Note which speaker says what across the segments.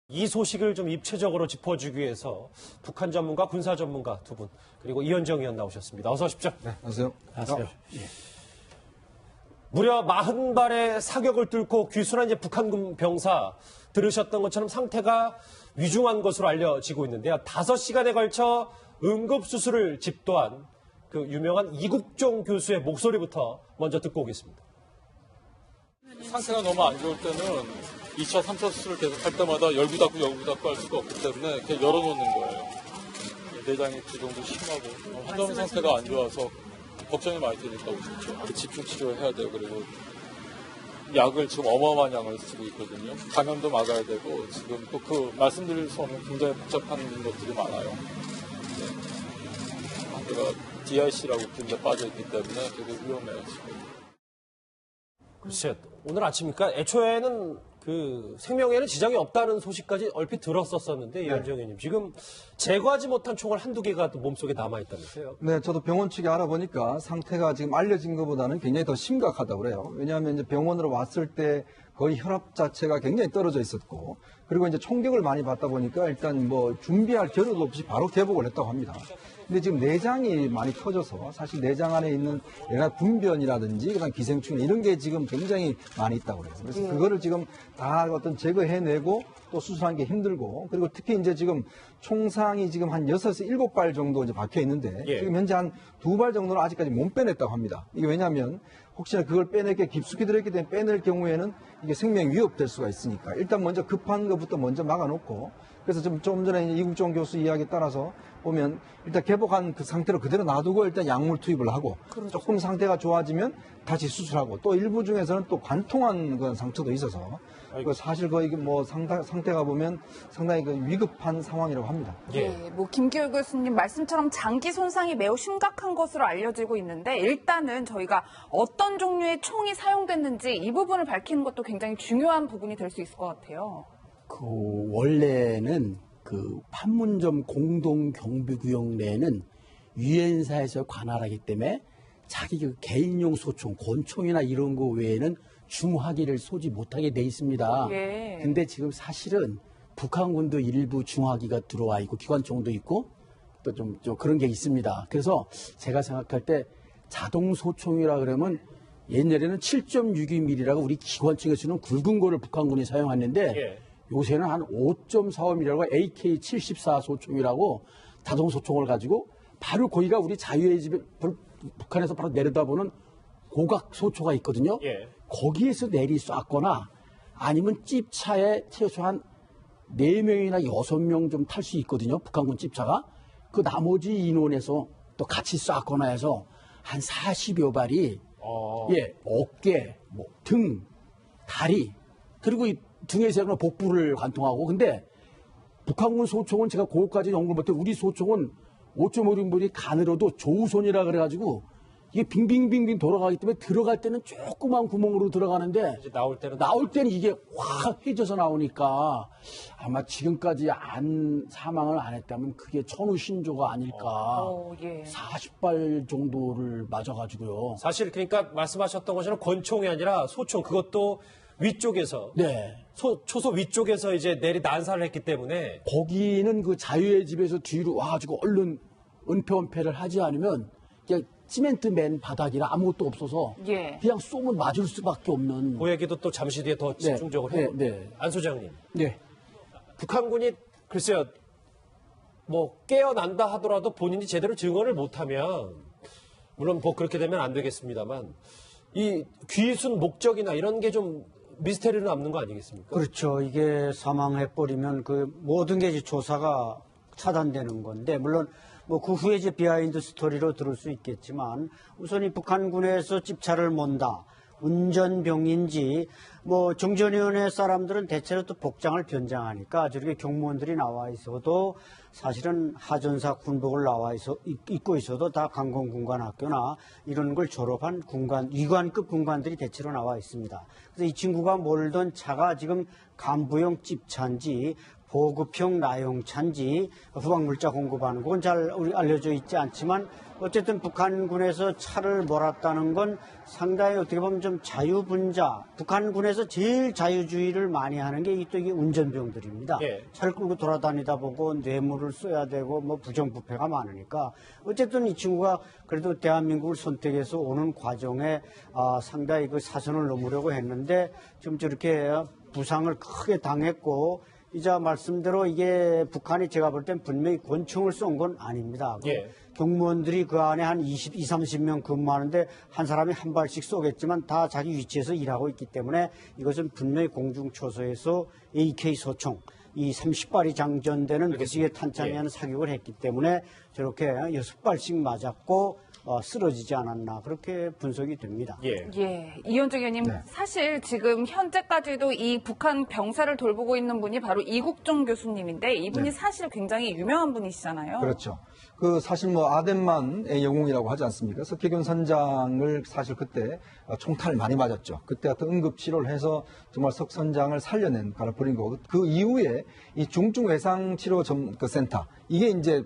Speaker 1: 이 소식을 좀 입체적으로 짚어주기 위해서 북한 전문가, 군사 전문가 두 분, 그리고 이현정 의원 나오셨습니다. 어서 오십시오.
Speaker 2: 네, 안녕하세요.
Speaker 1: 안녕하세요. 무려 40발의 사격을 뚫고 귀순한 이제 북한군 병사 들으셨던 것처럼 상태가 위중한 것으로 알려지고 있는데요. 5시간에 걸쳐 응급수술을 집도한 그 유명한 이국종 교수의 목소리부터 먼저 듣고 오겠습니다.
Speaker 3: 상태가 너무 안 좋을 때는 2차, 3차 수술을 계속 할 때마다 열구 닫고 할 수가 없기 때문에 그냥 열어놓는 거예요. 내장의 부종도 심하고 환자분 상태가 안 좋아서 걱정이 많이 되니까 그렇죠. 집중 치료해야 돼요. 그리고 약을 지금 어마어마한 양을 쓰고 있거든요. 감염도 막아야 되고 지금 또 그 말씀드릴 수 없는 굉장히 복잡한 것들이 많아요. 상태가 DIC라고 굉장히 빠져있기 때문에 되게 위험해요. 지금.
Speaker 1: 글쎄, 오늘 아침이니까 애초에는 그 생명에는 지장이 없다는 소식까지 얼핏 들었었는데 이현정 의원님 지금 제거하지 못한 총알 한두 개가 또 몸속에 남아있다면서요?
Speaker 2: 네, 저도 병원 측에 알아보니까 상태가 지금 알려진 것보다는 굉장히 더 심각하다고 그래요. 왜냐하면 이제 병원으로 왔을 때 거의 혈압 자체가 굉장히 떨어져 있었고, 그리고 이제 총격을 많이 받다 보니까 일단 뭐 준비할 겨를도 없이 바로 개복을 했다고 합니다. 근데 지금 내장이 많이 터져서 사실 내장 안에 있는 내가 분변이라든지 그다음 기생충 이런 게 지금 굉장히 많이 있다고 그래요. 그래서 그거를 지금 다 어떤 제거해내고 또 수술하는 게 힘들고, 그리고 특히 이제 지금 총상이 지금 한 6에서 7발 정도 이제 박혀 있는데 지금 현재 한 2발 정도는 아직까지 못 빼냈다고 합니다. 이게 왜냐하면 혹시나 그걸 빼내게 깊숙이 들어있기 때문에 빼낼 경우에는 이게 생명 위협될 수가 있으니까 일단 먼저 급한 것부터 먼저 막아놓고, 그래서 좀 전에 이국종 교수 이야기에 따라서 보면 일단 개복한 그 상태로 그대로 놔두고 일단 약물 투입을 하고 조금 상태가 좋아지면 다시 수술하고, 또 일부 중에서는 또 관통한 그런 상처도 있어서 사실 거의 뭐 상태가 보면 상당히 그 위급한 상황이라고 합니다.
Speaker 4: 네, 뭐 김기열 교수님 말씀처럼 장기 손상이 매우 심각한 것으로 알려지고 있는데 일단은 저희가 어떤 종류의 총이 사용됐는지 이 부분을 밝히는 것도 굉장히 중요한 부분이 될 수 있을 것 같아요.
Speaker 5: 원래는 그 판문점 공동경비구역 내에는 유엔사에서 관할하기 때문에 자기 그 개인용 소총, 권총이나 이런 거 외에는 중화기를 쏘지 못하게 돼 있습니다. 근데 지금 사실은 북한군도 일부 중화기가 들어와 있고 기관총도 있고 또 좀 그런 게 있습니다. 그래서 제가 생각할 때 자동 소총이라 그러면 옛날에는 7.62mm라고 우리 기관총에 쓰는 굵은 거를 북한군이 사용했는데 요새는 한 5.45mm라고 AK-74 소총이라고 자동 소총을 가지고 바로 거기가 우리 자유의 집에 북한에서 바로 내려다보는 고각 소초가 있거든요. 거기에서 내리 쐈거나 아니면 찝차에 최소한 4명이나 6명 좀 탈 수 있거든요. 북한군 찝차가. 그 나머지 인원에서 또 같이 쐈거나 해서 한 40여 발이 어깨, 뭐 등, 다리, 그리고 이 등에서는 복부를 관통하고. 근데 북한군 소총은 제가 그것까지 연구를 못해. 우리 소총은 5.56mm 가늘어도 조우손이라 그래가지고 이게 빙빙빙빙 돌아가기 때문에 들어갈 때는 조그만 구멍으로 들어가는데
Speaker 1: 이제 나올 때는
Speaker 5: 이게 확 해져서 나오니까 아마 지금까지 사망을 안 했다면 그게 천우신조가 아닐까. 40발 정도를 맞아가지고요.
Speaker 1: 사실 그러니까 말씀하셨던 것처럼 권총이 아니라 소총, 그것도 위쪽에서 초소 위쪽에서 이제 내리 난사를 했기 때문에
Speaker 5: 거기는 그 자유의 집에서 뒤로 와가지고 얼른 은폐원폐를 하지 않으면 그냥 시멘트 맨 바닥이라 아무것도 없어서 그냥 쏘면 맞을 수밖에 없는.
Speaker 1: 그 얘기도 또 잠시 뒤에 더 집중적으로 해요. 안 소장님. 북한군이 글쎄요, 뭐 깨어난다 하더라도 본인이 제대로 증언을 못하면 물론 뭐 그렇게 되면 안 되겠습니다만 이 귀순 목적이나 이런 게 좀 미스테리로 남는 거 아니겠습니까?
Speaker 6: 그렇죠. 이게 사망해버리면 그 모든 게 이제 조사가 차단되는 건데, 물론 뭐 그 후에 이제 비하인드 스토리로 들을 수 있겠지만 우선 이 북한군에서 찝차를 몬다. 운전병인지 뭐 정전위원회 사람들은 대체로 또 복장을 변장하니까 저렇게 경무원들이 나와 있어도 사실은 하전사 군복을 입고 있어도 다 강공군관학교나 이런 걸 졸업한 위관급 군관들이 대체로 나와 있습니다. 그래서 이 친구가 몰던 차가 지금 간부용 찝차인지 보급형 나용차인지 후방물자 공급하는 건 잘 알려져 있지 않지만 어쨌든 북한군에서 차를 몰았다는 건 상당히 어떻게 보면 좀 자유분자, 북한군에서 중에서 제일 자유주의를 많이 하는 게 이게 운전병들입니다.
Speaker 1: 예.
Speaker 6: 차를 끌고 돌아다니다 보고 뇌물을 써야 되고 뭐 부정부패가 많으니까 어쨌든 이 친구가 그래도 대한민국을 선택해서 오는 과정에 상당히 그 사선을 넘으려고 했는데 좀 저렇게 부상을 크게 당했고 이자 말씀대로 이게 북한이 제가 볼 땐 분명히 권총을 쏜 건 아닙니다.
Speaker 1: 예.
Speaker 6: 경무원들이 그 안에 한 30명 근무하는데 한 사람이 한 발씩 쏘겠지만 다 자기 위치에서 일하고 있기 때문에 이것은 분명히 공중초소에서 AK 소총 이 30발이 장전되는 무지개 탄창에 하는 사격을 했기 때문에 저렇게 6발씩 맞았고 쓰러지지 않았나 그렇게 분석이 됩니다.
Speaker 4: 예, 이현정 의원님 사실 지금 현재까지도 이 북한 병사를 돌보고 있는 분이 바로 이국종 교수님인데 이분이 사실 굉장히 유명한 분이시잖아요.
Speaker 2: 그렇죠. 사실 아덴만의 영웅이라고 하지 않습니까? 석혜균 선장을 사실 그때 총탄을 많이 맞았죠. 그때 어떤 응급치료를 해서 정말 석 선장을 살려낸 가라버린 거고 그 이후에 이 중증외상치료센터 이게 이제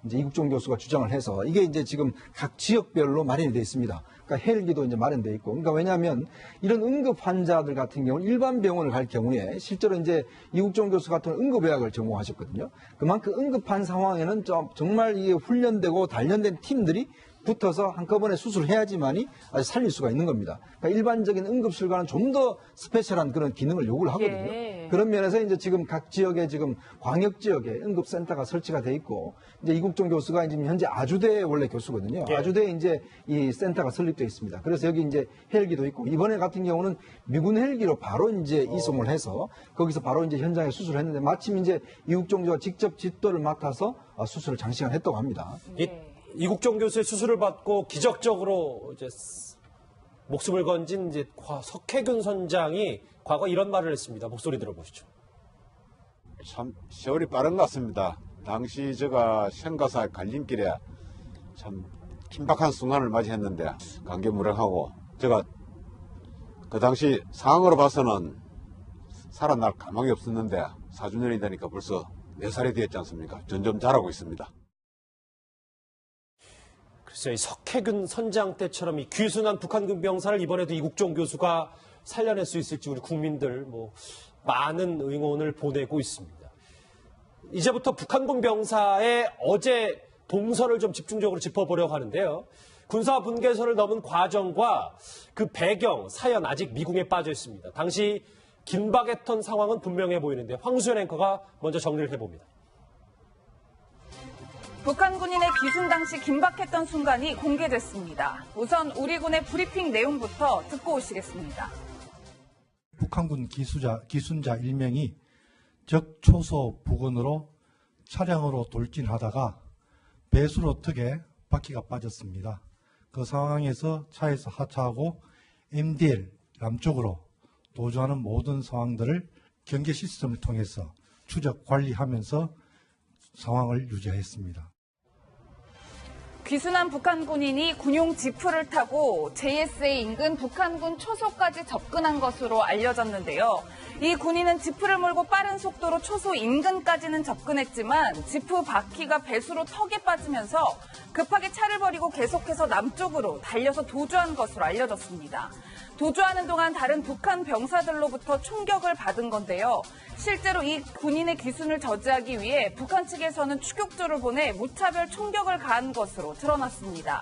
Speaker 2: 이제 이국종 교수가 주장을 해서 이게 이제 지금 각 지역별로 마련이 되어 있습니다. 그러니까 헬기도 이제 마련되어 있고. 그러니까 왜냐하면 이런 응급 환자들 같은 경우는 일반 병원을 갈 경우에 실제로 이제 이국종 교수 같은 응급의학을 전공하셨거든요. 그만큼 응급한 상황에는 정말 이게 훈련되고 단련된 팀들이 붙어서 한꺼번에 수술을 해야지만이 살릴 수가 있는 겁니다. 그러니까 일반적인 응급실과는 좀 더 스페셜한 그런 기능을 요구를 하거든요. 그런 면에서 이제 지금 각 지역에 지금 광역 지역에 응급센터가 설치가 돼 있고 이제 이국종 교수가 지금 현재 아주대 원래 교수거든요. 아주대에 이제 이 센터가 설립되어 있습니다. 그래서 여기 이제 헬기도 있고 이번에 같은 경우는 미군 헬기로 바로 이제 이송을 해서 거기서 바로 이제 현장에 수술을 했는데 마침 이제 이국종 교수가 직접 집도를 맡아서 수술을 장시간 했다고 합니다.
Speaker 1: 이국종 교수의 수술을 받고 기적적으로 이제 목숨을 건진 이제 석혜균 선장이 과거 이런 말을 했습니다. 목소리 들어보시죠.
Speaker 7: 참 세월이 빠른 것 같습니다. 당시 제가 생가사 갈림길에 참 긴박한 순간을 맞이했는데 감개무량하고 제가 그 당시 상황으로 봐서는 살아날 가망이 없었는데 4주년이 되니까 벌써 4살이 되었지 않습니까? 점점 자라고 있습니다.
Speaker 1: 글쎄요, 이 석혜균 선장 때처럼 이 귀순한 북한군 병사를 이번에도 이국종 교수가 살려낼 수 있을지 우리 국민들 많은 응원을 보내고 있습니다. 이제부터 북한군 병사의 어제 동선을 좀 집중적으로 짚어보려고 하는데요. 군사 분계선을 넘은 과정과 그 배경, 사연 아직 미궁에 빠져 있습니다. 당시 긴박했던 상황은 분명해 보이는데 황수연 앵커가 먼저 정리를 해봅니다.
Speaker 4: 북한 군인의 귀순 당시 긴박했던 순간이 공개됐습니다. 우선 우리 군의 브리핑 내용부터 듣고 오시겠습니다.
Speaker 8: 북한군 기순자 1명이 적초소 부근으로 차량으로 돌진하다가 배수로 턱에 바퀴가 빠졌습니다. 그 상황에서 차에서 하차하고 MDL 남쪽으로 도주하는 모든 상황들을 경계 시스템을 통해서 추적 관리하면서 상황을 유지했습니다.
Speaker 4: 귀순한 북한 군인이 군용 지프를 타고 JSA 인근 북한군 초소까지 접근한 것으로 알려졌는데요. 이 군인은 지프를 몰고 빠른 속도로 초소 인근까지는 접근했지만 지프 바퀴가 배수로 턱에 빠지면서 급하게 차를 버리고 계속해서 남쪽으로 달려서 도주한 것으로 알려졌습니다. 도주하는 동안 다른 북한 병사들로부터 총격을 받은 건데요. 실제로 이 군인의 귀순을 저지하기 위해 북한 측에서는 추격조를 보내 무차별 총격을 가한 것으로 드러났습니다.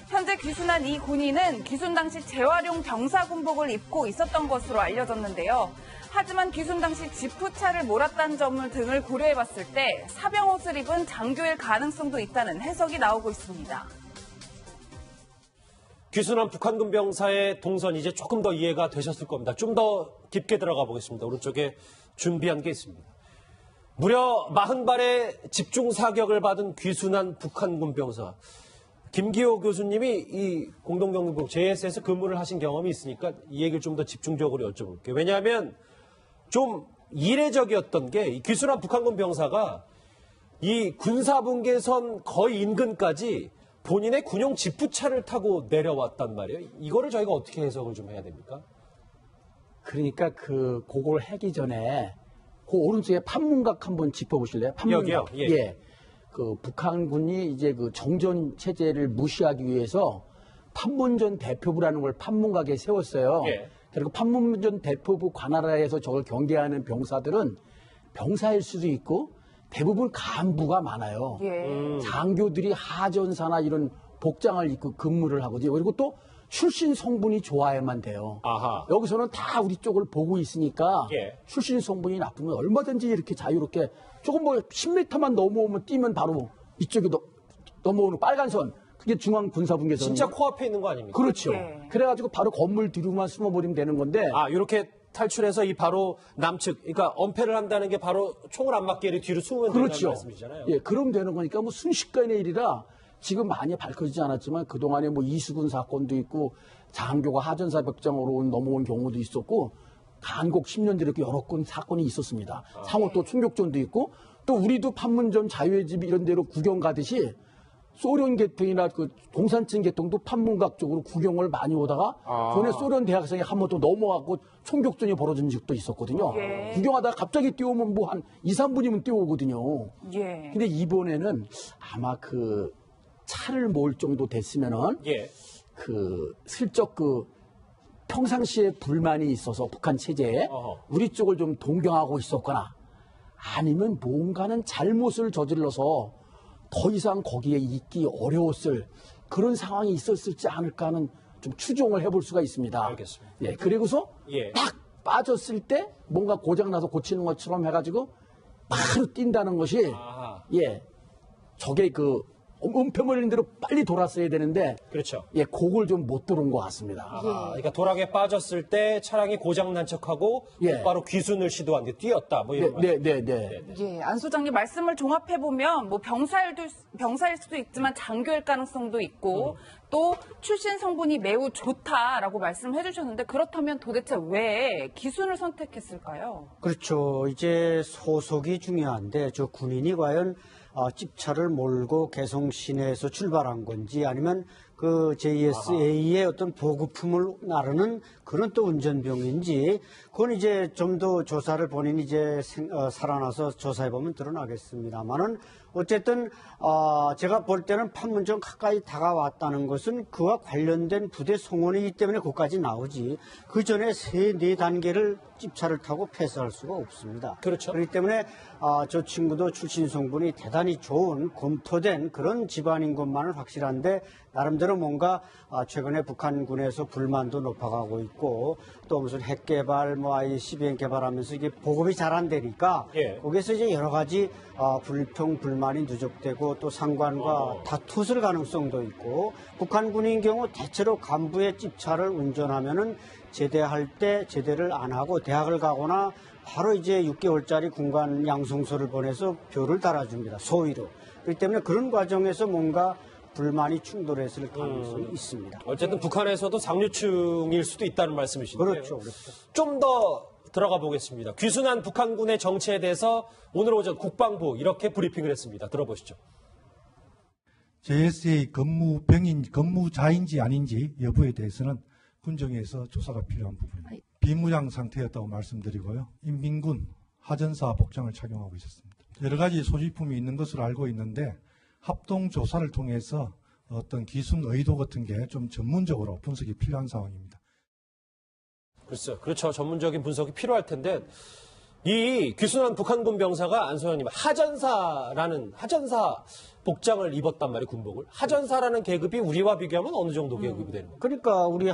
Speaker 4: 현재 귀순한 이 군인은 귀순 당시 재활용 병사군복을 입고 있었던 것으로 알려졌는데요. 하지만 귀순 당시 지프차를 몰았다는 점을 등을 고려해봤을 때 사병옷을 입은 장교일 가능성도 있다는 해석이 나오고 있습니다.
Speaker 1: 귀순한 북한군 병사의 동선 이제 조금 더 이해가 되셨을 겁니다. 좀 더 깊게 들어가 보겠습니다. 오른쪽에 준비한 게 있습니다. 무려 40발의 집중 사격을 받은 귀순한 북한군 병사. 김기호 교수님이 이 공동경비부 JS에서 근무를 하신 경험이 있으니까 이 얘기를 좀 더 집중적으로 여쭤볼게요. 왜냐하면 좀 이례적이었던 게 이 귀순한 북한군 병사가 이 군사분계선 거의 인근까지 본인의 군용 지프차를 타고 내려왔단 말이에요. 이거를 저희가 어떻게 해석을 좀 해야 됩니까?
Speaker 5: 그러니까 그걸 하기 전에 그 오른쪽에 판문각 한번 짚어보실래요? 판문각.
Speaker 1: 여기요?
Speaker 5: 예. 그 북한군이 이제 그 정전 체제를 무시하기 위해서 판문전 대표부라는 걸 판문각에 세웠어요.
Speaker 1: 예.
Speaker 5: 그리고 판문점 대포부 관할하에서 저걸 경계하는 병사들은 병사일 수도 있고 대부분 간부가 많아요.
Speaker 4: 예.
Speaker 5: 장교들이 하전사나 이런 복장을 입고 근무를 하거든요. 그리고 또 출신 성분이 좋아야만 돼요.
Speaker 1: 아하.
Speaker 5: 여기서는 다 우리 쪽을 보고 있으니까
Speaker 1: 예.
Speaker 5: 출신 성분이 나쁘면 얼마든지 이렇게 자유롭게 조금 뭐 10m만 넘어오면 뛰면 바로 이쪽에 넘어오는 빨간 선. 그게 중앙군사분계선.
Speaker 1: 진짜 코앞에 있는 거 아닙니까?
Speaker 5: 그렇죠.
Speaker 4: 예.
Speaker 5: 그래가지고 바로 건물 뒤로만 숨어버리면 되는 건데
Speaker 1: 아, 이렇게 탈출해서 이 바로 남측, 그러니까 엄폐를 한다는 게 바로 총을 안 맞게 뒤로 숨으면 된다는
Speaker 5: 그렇죠.
Speaker 1: 말씀이잖아요.
Speaker 5: 예, 그럼 되는 거니까 뭐 순식간의 일이라 지금 많이 밝혀지지 않았지만 그동안에 뭐 이수근 사건도 있고 장교가 하전사 벽장으로 넘어온 경우도 있었고 간곡 10년 전에 여러 건 사건이 있었습니다. 상호 또 충격전도 있고 또 우리도 판문점 자유의 집 이런 데로 구경 가듯이 소련 계통이나 그 공산층 계통도 판문각 쪽으로 구경을 많이 오다가 전에 소련 대학생이 한 번 또 넘어가고 총격전이 벌어진 적도 있었거든요.
Speaker 4: 예.
Speaker 5: 구경하다가 갑자기 뛰어오면 뭐 한 2, 3분이면 뛰어오거든요.
Speaker 4: 예.
Speaker 5: 근데 이번에는 아마 그 차를 몰 정도 됐으면은
Speaker 1: 예.
Speaker 5: 그 슬쩍 그 평상시에 불만이 있어서 북한 체제에
Speaker 1: 어허.
Speaker 5: 우리 쪽을 좀 동경하고 있었거나 아니면 뭔가는 잘못을 저질러서 더 이상 거기에 있기 어려웠을 그런 상황이 있었을지 않을까 하는 좀 추정을 해볼 수가 있습니다.
Speaker 1: 알겠습니다.
Speaker 5: 예, 그리고서
Speaker 1: 예.
Speaker 5: 딱 빠졌을 때 뭔가 고장나서 고치는 것처럼 해가지고 바로 뛴다는 것이
Speaker 1: 아하.
Speaker 5: 예, 저게 그 은폐물인 대로 빨리 돌았어야 되는데
Speaker 1: 그렇죠.
Speaker 5: 예, 곡을 좀 못 들은 것 같습니다.
Speaker 1: 아, 그러니까 도락에 빠졌을 때 차량이 고장 난 척하고
Speaker 5: 예.
Speaker 1: 곧바로 귀순을 시도한 게 뛰었다. 뭐 이런 말씀.
Speaker 5: 네.
Speaker 4: 예, 안 소장님 말씀을 종합해 보면 뭐 병사일 수도 있지만 장교일 가능성도 있고 또 출신 성분이 매우 좋다라고 말씀해 주셨는데 그렇다면 도대체 왜 기순을 선택했을까요?
Speaker 6: 그렇죠. 이제 소속이 중요한데 저 군인이 과연 집차를 몰고 개성 시내에서 출발한 건지 아니면 그 JSA의 어떤 보급품을 나르는 그런 또 운전병인지 그건 이제 좀 더 조사를 본인이 이제 살아나서 조사해 보면 드러나겠습니다만은 어쨌든 제가 볼 때는 판문점 가까이 다가왔다는 것은 그와 관련된 부대 송원이기 때문에 거기까지 나오지 그 전에 3-4단계를 집차를 타고 패스할 수가 없습니다.
Speaker 1: 그렇죠.
Speaker 6: 그렇기 때문에 저 친구도 출신 성분이 대단히 좋은 검토된 그런 집안인 것만은 확실한데 나름대로 뭔가 최근에 북한군에서 불만도 높아가고 있고 또 무슨 핵 개발 뭐 ICBM 개발하면서 이게 보급이 잘 안 되니까
Speaker 1: 예.
Speaker 6: 거기서 이제 여러 가지 불평 불만이 누적되고 또 상관과 다투을 가능성도 있고 북한군인 경우 대체로 간부의 집차를 운전하면은 제대할 때 제대를 안 하고 대학을 가거나 바로 이제 6개월짜리 군관 양성서를 보내서 표를 달아줍니다. 소위로. 그렇기 때문에 그런 과정에서 뭔가 불만이 충돌했을 가능성이 있습니다.
Speaker 1: 어쨌든 북한에서도 상류층일 수도 있다는 말씀이신데요.
Speaker 6: 그렇죠.
Speaker 1: 좀 더 들어가 보겠습니다. 귀순한 북한군의 정체에 대해서 오늘 오전 국방부 이렇게 브리핑을 했습니다. 들어보시죠.
Speaker 8: JSA 근무자인지 아닌지 여부에 대해서는 군정에서 조사가 필요한 부분입니다. 비무장 상태였다고 말씀드리고요. 인민군 하전사 복장을 착용하고 있었습니다. 여러 가지 소지품이 있는 것으로 알고 있는데 합동 조사를 통해서 어떤 기순 의도 같은 게 좀 전문적으로 분석이 필요한 상황입니다.
Speaker 1: 글쎄요. 그렇죠. 전문적인 분석이 필요할 텐데 이 귀순한 북한군 병사가 안 소장님 하전사 복장을 입었단 말이에요. 군복을. 하전사라는 계급이 우리와 비교하면 어느 정도 계급이 되는 겁니까?
Speaker 6: 그러니까 우리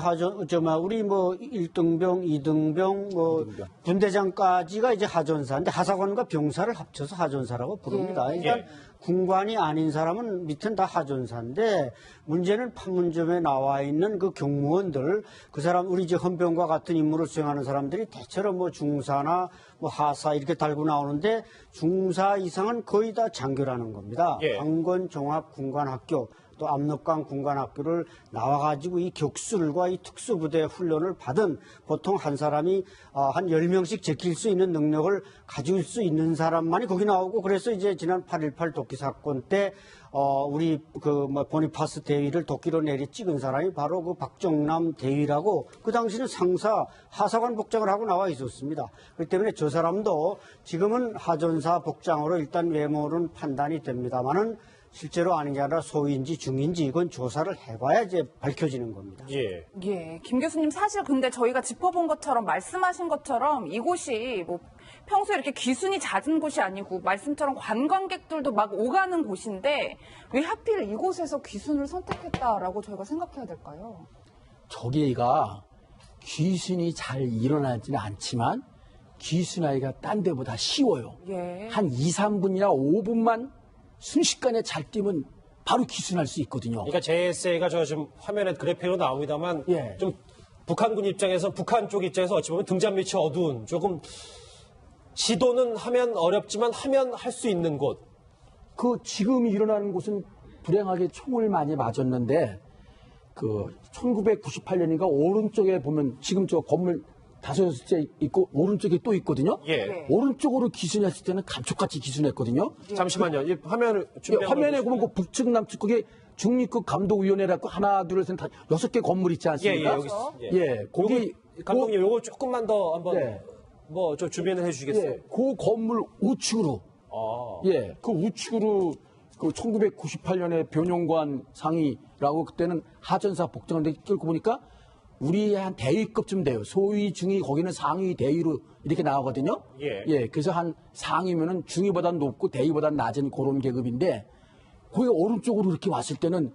Speaker 6: 우리 뭐 1등병, 2등병, 뭐 분대장까지가 이제 하전사인데 하사관과 병사를 합쳐서 하전사라고 부릅니다. 그러니까 군관이 아닌 사람은 밑은 다 하전사인데 문제는 판문점에 나와 있는 그 경무원들 그 사람 우리 이제 헌병과 같은 임무를 수행하는 사람들이 대체로 뭐 중사나 뭐 하사 이렇게 달고 나오는데 중사 이상은 거의 다 장교라는 겁니다. 방건 종합 군관학교 또 압록강 군관학교를 나와가지고 이 격술과 이 특수부대 훈련을 받은 보통 한 사람이 한 10명씩 제킬 수 있는 능력을 가질 수 있는 사람만이 거기 나오고 그래서 이제 지난 8.18 도끼 사건 때 우리 보니파스 대위를 도끼로 내리 찍은 사람이 바로 그 박정남 대위라고 그 당시는 상사 하사관 복장을 하고 나와 있었습니다. 그렇기 때문에 저 사람도 지금은 하전사 복장으로 일단 외모는 판단이 됩니다만은 실제로 아닌 게 아니라 소인지 중인지 이건 조사를 해봐야 이제 밝혀지는 겁니다.
Speaker 1: 예.
Speaker 4: 예, 김 교수님 사실 근데 저희가 짚어본 것처럼 말씀하신 것처럼 이곳이 뭐 평소에 이렇게 귀순이 잦은 곳이 아니고 말씀처럼 관광객들도 막 오가는 곳인데 왜 하필 이곳에서 귀순을 선택했다라고 저희가 생각해야 될까요?
Speaker 5: 저기가 귀순이 잘 일어나지는 않지만 귀순하기가 딴 데보다 쉬워요.
Speaker 4: 예.
Speaker 5: 한 2, 3분이나 5분만 순식간에 잘 뛰면 바로 귀순할 수 있거든요.
Speaker 1: 그러니까 JSA가 저 지금 화면에 그래픽으로 나옵니다만
Speaker 5: 예.
Speaker 1: 좀 북한군 입장에서 북한 쪽 입장에서 어찌 보면 등잔 밑이 어두운 조금 지도는 하면 어렵지만 하면 할 수 있는 곳.
Speaker 5: 그 지금 일어나는 곳은 불행하게 총을 많이 맞았는데 그 1998년인가 오른쪽에 보면 지금 저 건물 5개 있고 오른쪽에 또 있거든요.
Speaker 1: 예.
Speaker 5: 오른쪽으로 기순했을 때는 감쪽같이 기순했거든요.
Speaker 1: 잠시만요. 이 화면을
Speaker 5: 예, 화면에 보면 그 북측 남측 거기 중립국 감독위원회라고 하나 둘 셋 다 6개 건물 있지 않습니까?
Speaker 1: 예, 여기 있어.
Speaker 5: 예, 거기
Speaker 1: 감독님 요거 조금만 더 한번
Speaker 5: 네.
Speaker 1: 뭐 저 주변을 해주시겠어요?
Speaker 5: 예, 그 건물 우측으로 예, 그 우측으로 그 1998년에 변용관 상위라고 그때는 하전사 복장을 끌고 보니까 우리 한 대위급쯤 돼요. 소위, 중위, 거기는 상위, 대위로 이렇게 나오거든요.
Speaker 1: 예.
Speaker 5: 그래서 한 상위면은 중위보다 높고 대위보다 낮은 그런 계급인데 거기 오른쪽으로 이렇게 왔을 때는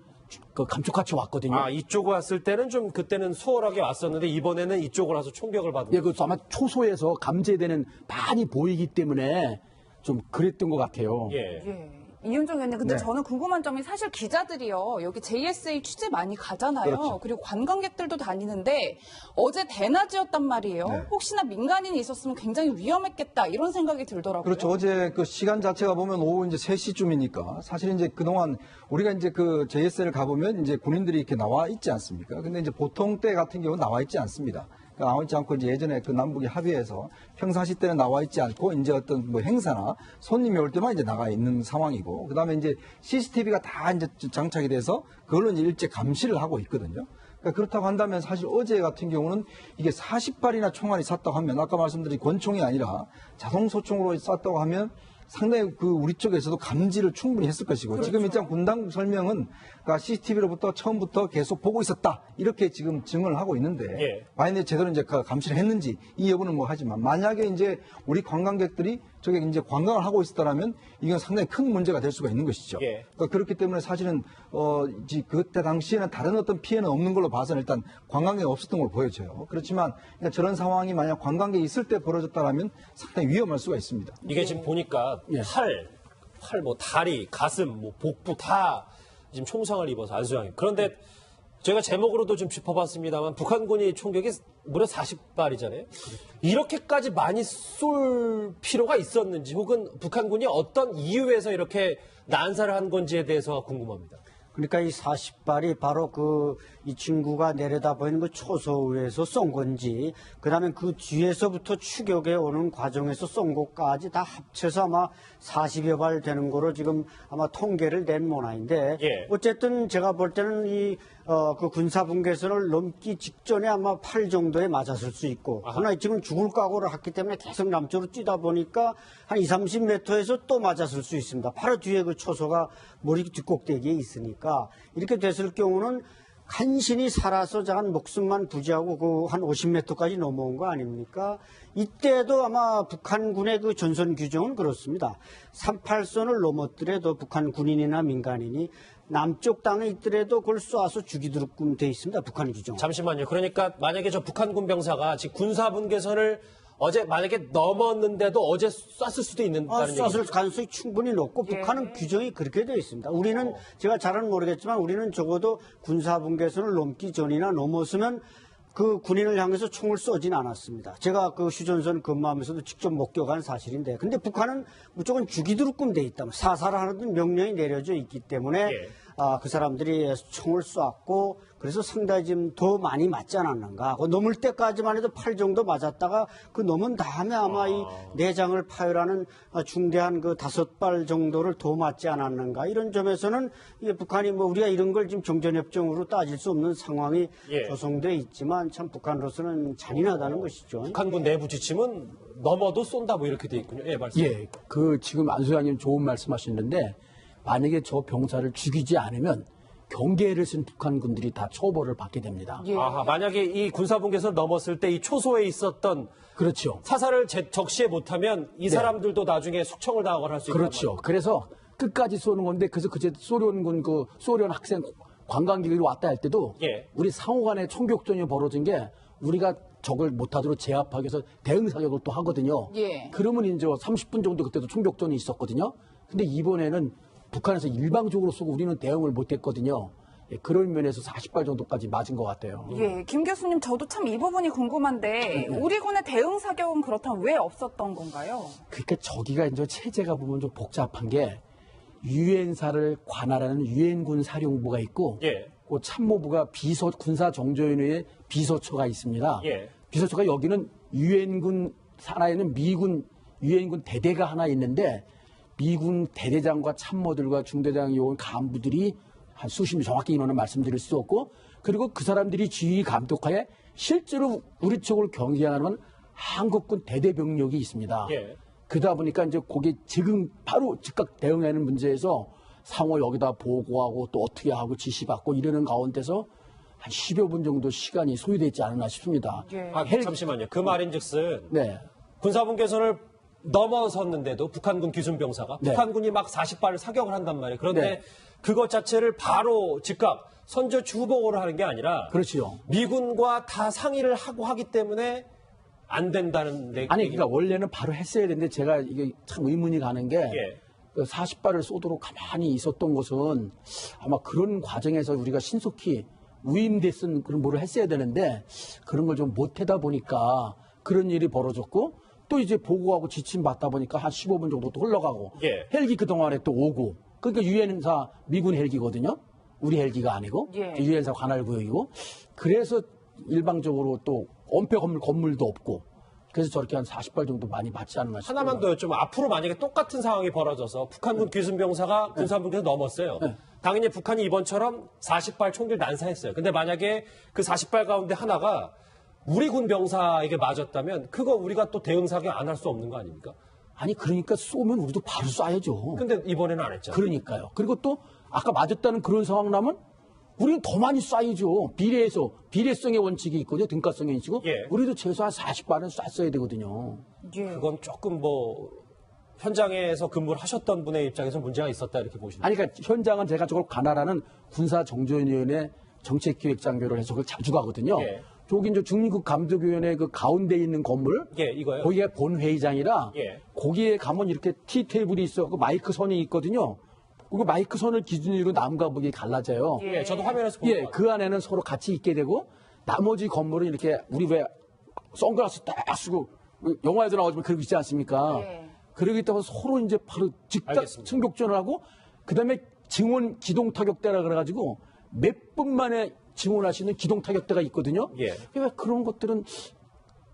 Speaker 5: 그 감쪽같이 왔거든요.
Speaker 1: 아, 이쪽으로 왔을 때는 좀 그때는 수월하게 왔었는데 이번에는 이쪽으로 와서 총격을 받은.
Speaker 5: 예, 그 아마 초소에서 감지되는 많이 보이기 때문에 좀 그랬던 것 같아요.
Speaker 1: 예.
Speaker 4: 예. 이윤정 의원님, 근데
Speaker 5: 네.
Speaker 4: 저는 궁금한 점이 사실 기자들이요, 여기 JSA 취재 많이 가잖아요.
Speaker 2: 그렇죠.
Speaker 4: 그리고 관광객들도 다니는데 어제 대낮이었단 말이에요.
Speaker 2: 네.
Speaker 4: 혹시나 민간인이 있었으면 굉장히 위험했겠다 이런 생각이 들더라고요.
Speaker 2: 그렇죠. 어제 그 시간 자체가 보면 오후 이제 3시쯤이니까 사실 이제 그동안 우리가 이제 그 JS를 가보면 이제 군인들이 이렇게 나와 있지 않습니까? 근데 이제 보통 때 같은 경우는 나와 있지 않습니다. 나와 있지 않고 이제 예전에 그 남북이 합의해서 평상시 때는 나와 있지 않고 이제 어떤 뭐 행사나 손님이 올 때만 이제 나가 있는 상황이고 그다음에 이제 CCTV가 다 이제 장착이 돼서 그걸로 이제 일제 감시를 하고 있거든요. 그러니까 그렇다고 한다면 사실 어제 같은 경우는 이게 40발이나 총알이 쐈다고 하면 아까 말씀드린 권총이 아니라 자동소총으로 쐈다고 하면 상당히 그 우리 쪽에서도 감지를 충분히 했을 것이고
Speaker 4: 그렇죠.
Speaker 2: 지금 일단 군당국 설명은 그러니까 CCTV로부터 처음부터 계속 보고 있었다 이렇게 지금 증언을 하고 있는데
Speaker 1: 예.
Speaker 2: 만약에 제대로 이제 그 감시를 했는지 이 여부는 뭐 하지만 만약에 이제 우리 관광객들이 저게 이제 관광을 하고 있었다라면 이건 상당히 큰 문제가 될 수가 있는 것이죠.
Speaker 1: 예.
Speaker 2: 그러니까 그렇기 때문에 사실은 이제 그때 당시에는 다른 어떤 피해는 없는 걸로 봐서는 일단 관광객이 없었던 걸 보여져요. 그렇지만 그러니까 저런 상황이 만약 관광객이 있을 때 벌어졌다라면 상당히 위험할 수가 있습니다.
Speaker 1: 이게 지금 보니까
Speaker 5: 예.
Speaker 1: 팔, 뭐 다리, 가슴, 뭐 복부 다 지금 총상을 입어서 안수양이. 그런데 제가 제목으로도 좀 짚어봤습니다만 북한군이 총격이 무려 40발이잖아요. 이렇게까지 많이 쏠 필요가 있었는지 혹은 북한군이 어떤 이유에서 이렇게 난사를 한 건지에 대해서 궁금합니다.
Speaker 6: 그러니까 이 40발이 바로 이 친구가 내려다보이는 그 초소에서 쏜 건지, 그 다음에 그 뒤에서부터 추격해 오는 과정에서 쏜 것까지 다 합쳐서 아마 40여 발 되는 거로 지금 아마 통계를 낸 모양인데,
Speaker 1: 예.
Speaker 6: 어쨌든 제가 볼 때는 그 군사분계선을 넘기 직전에 아마 8 정도에 맞았을 수 있고, 그러나 지금 죽을 각오를 했기 때문에 계속 남쪽으로 뛰다 보니까 한 20, 30m에서 또 맞았을 수 있습니다. 바로 뒤에 그 초소가 머리 뒷꼭대기에 있으니까 이렇게 됐을 경우는 간신히 살아서 한 목숨만 부지하고 그 한 50m까지 넘어온 거 아닙니까? 이때도 아마 북한군의 그 전선 규정은 그렇습니다. 38선을 넘었더라도 북한 군인이나 민간인이 남쪽 땅에 있더라도 그걸 쏴서 죽이도록끔 돼 있습니다. 북한 규정.
Speaker 1: 잠시만요. 그러니까 만약에 저 북한군 병사가 지금 군사분계선을 어제 만약에 넘었는데도 어제 쐈을 수도 있는다는 얘기죠.
Speaker 6: 쐈을 가능성이 충분히 높고
Speaker 4: 예.
Speaker 6: 북한은 규정이 그렇게 되어 있습니다. 우리는 제가 잘은 모르겠지만 우리는 적어도 군사분계선을 넘기 전이나 넘었으면 그 군인을 향해서 총을 쏘진 않았습니다. 제가 그 휴전선 근무하면서도 직접 목격한 사실인데, 근데 북한은 무조건 죽이도록끔 돼 있다. 사살하는 명령이 내려져 있기 때문에
Speaker 1: 예.
Speaker 6: 그 사람들이 총을 쐈고 그래서 상당히 좀 더 많이 맞지 않았는가. 그 넘을 때까지만 해도 8 정도 맞았다가 그 넘은 다음에 아마 이 내장을 파열하는 중대한 그 5발 정도를 더 맞지 않았는가. 이런 점에서는 이게 북한이 뭐 우리가 이런 걸 지금 정전협정으로 따질 수 없는 상황이
Speaker 1: 예.
Speaker 6: 조성돼 있지만 참 북한으로서는 잔인하다는 것이죠.
Speaker 1: 북한군 내부 지침은 넘어도 쏜다 뭐 이렇게 돼 있군요. 예, 말씀.
Speaker 5: 예, 그 지금 안소장님 좋은 말씀하시는데 만약에 저 병사를 죽이지 않으면 경계를 쓴 북한군들이 다 처벌을 받게 됩니다.
Speaker 4: 예.
Speaker 1: 아하, 만약에 이 군사분계선을 넘었을 때 이 초소에 있었던
Speaker 5: 그렇죠.
Speaker 1: 사살을 적시에 못하면 이 사람들도 나중에 숙청을 당하거나 할 수 있단
Speaker 5: 그렇죠.
Speaker 1: 말이에요.
Speaker 5: 그래서 끝까지 쏘는 건데 그래서 그제 소련군 소련 학생 관광객이 왔다 할 때도
Speaker 1: 예.
Speaker 5: 우리 상호간에 총격전이 벌어진 게 우리가 적을 못하도록 제압하기 위해서 대응 사격을 또 하거든요.
Speaker 4: 예.
Speaker 5: 그러면 이제 30분 정도 그때도 총격전이 있었거든요. 근데 이번에는 북한에서 일방적으로 쏘고 우리는 대응을 못했거든요. 예, 그런 면에서 40발 정도까지 맞은 것 같아요.
Speaker 4: 예, 김 교수님 저도 참 이 부분이 궁금한데 우리 군의 대응 사격은 그렇다면 왜 없었던 건가요?
Speaker 5: 그러니까 저기가 이제 체제가 보면 좀 복잡한 게 유엔사를 관할하는 유엔군 사령부가 있고
Speaker 1: 예.
Speaker 5: 그 참모부가 군사정조위원회의 비서처가 있습니다.
Speaker 1: 예.
Speaker 5: 비서처가 여기는 유엔군 산하에는 미군 유엔군 대대가 하나 있는데 미군 대대장과 참모들과 중대장 요원 간부들이 한 수십 명 정확히 인원은 말씀드릴 수 없고 그리고 그 사람들이 지휘 감독하에 실제로 우리 쪽을 경계하는 한국군 대대병력이 있습니다.
Speaker 1: 예.
Speaker 5: 그러다 보니까 이제 거기 지금 바로 즉각 대응하는 문제에서 상호 여기다 보고하고 또 어떻게 하고 지시받고 이러는 가운데서 한 10여 분 정도 시간이 소요되지 않았나 싶습니다.
Speaker 4: 예.
Speaker 1: 아, 잠시만요. 그 말인즉슨
Speaker 5: 네.
Speaker 1: 군사분계선을 넘어섰는데도 북한군 기순병사가
Speaker 5: 네.
Speaker 1: 북한군이 막 40발을 사격을 한단 말이에요. 그런데
Speaker 5: 네.
Speaker 1: 그것 자체를 바로 즉각 선저 주보고를 하는 게 아니라
Speaker 5: 그렇지요.
Speaker 1: 미군과 다 상의를 하고 하기 때문에 안 된다는
Speaker 5: 아니, 그러니까 원래는 바로 했어야 되는데 제가 이게 참 의문이 가는 게
Speaker 1: 예.
Speaker 5: 40발을 쏘도록 가만히 있었던 것은 아마 그런 과정에서 우리가 신속히 위임됐은 그런 뭐를 했어야 되는데 그런 걸 좀 못하다 보니까 그런 일이 벌어졌고 또 이제 보고하고 지침 받다 보니까 한 15분 정도 또 흘러가고
Speaker 1: 예.
Speaker 5: 헬기 그동안에 또 오고 그러니까 유엔사 미군 헬기거든요. 우리 헬기가 아니고
Speaker 4: 예.
Speaker 5: 유엔사 관할구역이고 그래서 일방적으로 또 엄폐 건물도 없고 그래서 저렇게 한 40발 정도 많이 맞지 않나 싶어요.
Speaker 1: 하나만 더 여쭤보면 앞으로 만약에 똑같은 상황이 벌어져서 북한군 기순병사가 군사분계선 넘었어요. 당연히 북한이 이번처럼 40발 총기를 난사했어요. 근데 만약에 그 40발 가운데 하나가 우리 군 병사에게 맞았다면 그거 우리가 또 대응 사격 안 할 수 없는 거 아닙니까?
Speaker 5: 아니 그러니까 쏘면 우리도 바로 쏴야죠.
Speaker 1: 근데 이번에는 안 했잖아요.
Speaker 5: 그러니까요. 그리고 또 아까 맞았다는 그런 상황 나면 우리는 더 많이 쏴야죠. 비례성의 원칙이 있거든요. 등가성의 원칙이고
Speaker 1: 예.
Speaker 5: 우리도 최소한 40발은 쐈어야 되거든요.
Speaker 4: 예.
Speaker 1: 그건 조금 뭐 현장에서 근무를 하셨던 분의 입장에서 문제가 있었다 이렇게 보시는
Speaker 5: 아니 그러니까 현장은 제가 저걸 관할하는 군사정조위원회 정책기획장교를 해서 그걸 자주 가거든요.
Speaker 1: 예.
Speaker 5: 저기 이제 중립국 감독위원회 그 가운데 있는 건물
Speaker 1: 예, 이거요?
Speaker 5: 거기가 본회의장이라
Speaker 1: 예.
Speaker 5: 거기에 가면 이렇게 티 테이블이 있어갖고 마이크 선이 있거든요. 그 마이크 선을 기준으로 남과 북이 갈라져요.
Speaker 1: 예, 저도 화면에서 본 것
Speaker 5: 예,
Speaker 1: 같아요.
Speaker 5: 그 안에는 서로 같이 있게 되고 나머지 건물은 이렇게 우리 왜 선글라스 딱 쓰고 영화에도 나오지만 그러고 있지 않습니까?
Speaker 4: 예.
Speaker 5: 그러기 때문에 서로 이제 바로 즉각
Speaker 1: 알겠습니다.
Speaker 5: 총격전을 하고 그다음에 증원 기동 타격대라 그래가지고 몇 분 만에 증원할 수 있는 기동 타격대가 있거든요.
Speaker 1: 예.
Speaker 5: 그러니까 그런 것들은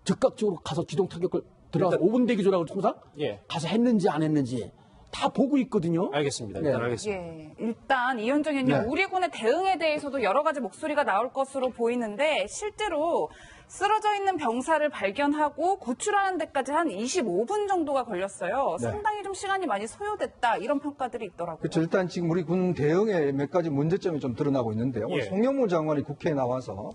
Speaker 5: 즉각적으로 가서 기동 타격을 들어가서 5분 대기조라고 통상
Speaker 1: 예.
Speaker 5: 가서 했는지 안 했는지 다 보고 있거든요.
Speaker 1: 알겠습니다.
Speaker 5: 네.
Speaker 1: 일단 알겠습니다.
Speaker 4: 예, 일단 이현정 의원님
Speaker 5: 네.
Speaker 4: 우리 군의 대응에 대해서도 여러 가지 목소리가 나올 것으로 보이는데 실제로 쓰러져 있는 병사를 발견하고 구출하는 데까지 한 25분 정도가 걸렸어요.
Speaker 2: 네.
Speaker 4: 상당히 좀 시간이 많이 소요됐다 이런 평가들이 있더라고요.
Speaker 2: 그렇죠. 일단 지금 우리 군 대응에 몇 가지 문제점이 좀 드러나고 있는데요.
Speaker 1: 예.
Speaker 2: 송영무 장관이 국회에 나와서